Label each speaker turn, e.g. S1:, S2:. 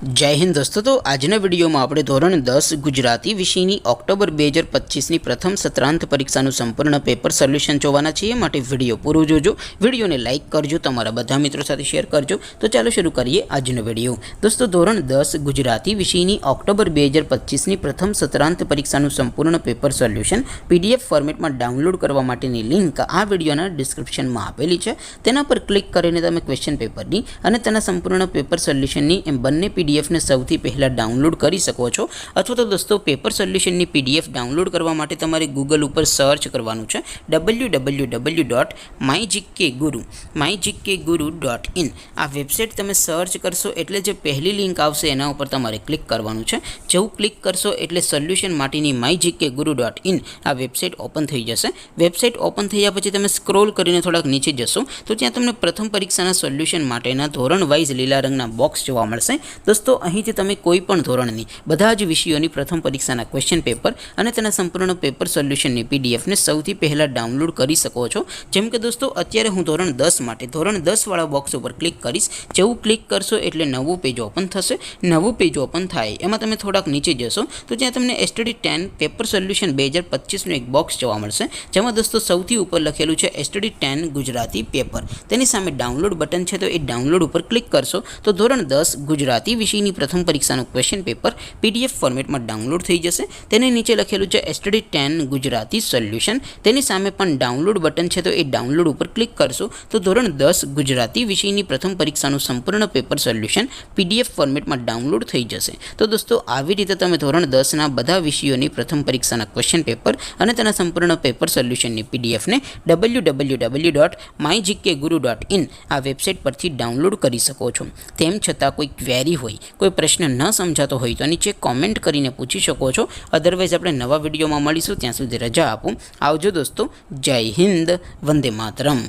S1: जय हिंद दोस्तों। तो आजना विडियो में આપણે ધોરણ 10 ગુજરાતી વિષયની ઓક્ટોબર 2025ની પ્રથમ સત્રાંત પરીક્ષાનું સંપૂર્ણ પેપર સોલ્યુશન જોવાના છીએ। માટે વિડિયો પૂરો જોજો, વિડિયોને લાઈક કરજો, તમારા બધા મિત્રો સાથે શેર કરજો। તો ચાલો શરૂ કરીએ આજનો વિડિયો। દોસ્તો ધોરણ 10 ગુજરાતી વિષયની ઓક્ટોબર 2025ની પ્રથમ સત્રાંત પરીક્ષાનું સંપૂર્ણ પેપર સોલ્યુશન PDF ફોર્મેટમાં ડાઉનલોડ કરવા માટેની લિંક આ વિડિયોના ડિસ્ક્રિપ્શનમાં આપેલી છે। તેના પર ક્લિક કરીને તમે ક્વેશ્ચન પેપરની અને તેના સંપૂર્ણ પેપર સોલ્યુશનની એમ બંને PDF ने સૌથી પહેલા ડાઉનલોડ કરી શકો છો। અથવા તો દોસ્તો પેપર સોલ્યુશનની PDF ડાઉનલોડ કરવા માટે તમારે ગૂગલ ઉપર સર્ચ કરવાનું છે www.mygkguru.in। આ વેબસાઇટ તમે સર્ચ કરશો એટલે જે પહેલી લિંક આવશે એના ઉપર તમારે ક્લિક કરવાનું છે। જેવું ક્લિક કરશો એટલે સોલ્યુશન માટેની mygkguru.in આ વેબસાઇટ ઓપન થઈ જશે। વેબસાઇટ ઓપન થયા પછી તમે સ્ક્રોલ કરીને થોડાક નીચે જશો તો ત્યાં તમને પ્રથમ પરીક્ષાના સોલ્યુશન માટેના ધોરણ વાઇઝ લીલા રંગના બોક્સ જોવા મળશે। दोस्तों અહીંથી તમે કોઈ પણ ધોરણની બધા જ વિષયોની પ્રથમ પરીક્ષાના ક્વેશ્ચન પેપર અને તેના સંપૂર્ણ પેપર સોલ્યુશનની PDF ને સૌથી પહેલા ડાઉનલોડ કરી શકો છો। જેમ કે દોસ્તો અત્યારે હું ધોરણ 10 માટે ધોરણ 10 વાળા બોક્સ ઉપર ક્લિક કરીશ। જેવું ક્લિક કરશો એટલે નવું પેજ ઓપન થશે। નવું પેજ ઓપન થાય એમાં તમે થોડાક નીચે જશો તો ત્યાં તમને STD10 પેપર સોલ્યુશન 2025 નું એક બોક્સ જોવા મળશે। જેમાં દોસ્તો સૌથી ઉપર લખેલું છે STD10 ગુજરાતી પેપર। તેની સામે ડાઉનલોડ બટન છે તો એ ડાઉનલોડ ઉપર ક્લિક કરશો તો ધોરણ 10 ગુજરાતી વિષયની પ્રથમ પરીક્ષાનું ક્વેશ્ચન પેપર PDF ફોર્મેટમાં ડાઉનલોડ થઈ જશે। તેની નીચે લખેલું છે STD10 ગુજરાતી સોલ્યુશન। તેની સામે પણ ડાઉનલોડ બટન છે તો એ ડાઉનલોડ ઉપર ક્લિક કરશો તો ધોરણ 10 ગુજરાતી વિષયની પ્રથમ પરીક્ષાનું સંપૂર્ણ પેપર સોલ્યુશન PDF ફોર્મેટમાં ડાઉનલોડ થઈ જશે। તો દોસ્તો આવી રીતે તમે ધોરણ 10 ના બધા વિષયોની પ્રથમ પરીક્ષાના ક્વેશ્ચન પેપર અને તેના સંપૂર્ણ પેપર સોલ્યુશનની PDF ને www.mygkguru.in આ વેબસાઇટ પરથી ડાઉનલોડ કરી શકો છો। તેમ છતાં કોઈ ક્વેરી હોય, કોઈ પ્રશ્ન ન સમજાતો હોય તો નીચે કોમેન્ટ કરીને પૂછી શકો છો। અધરવાઇઝ આપણે નવા વિડીયોમાં મળીશું, ત્યાં સુધી રજા આપો। આવજો દોસ્તો, જય હિન્દ, વંદે માતરમ।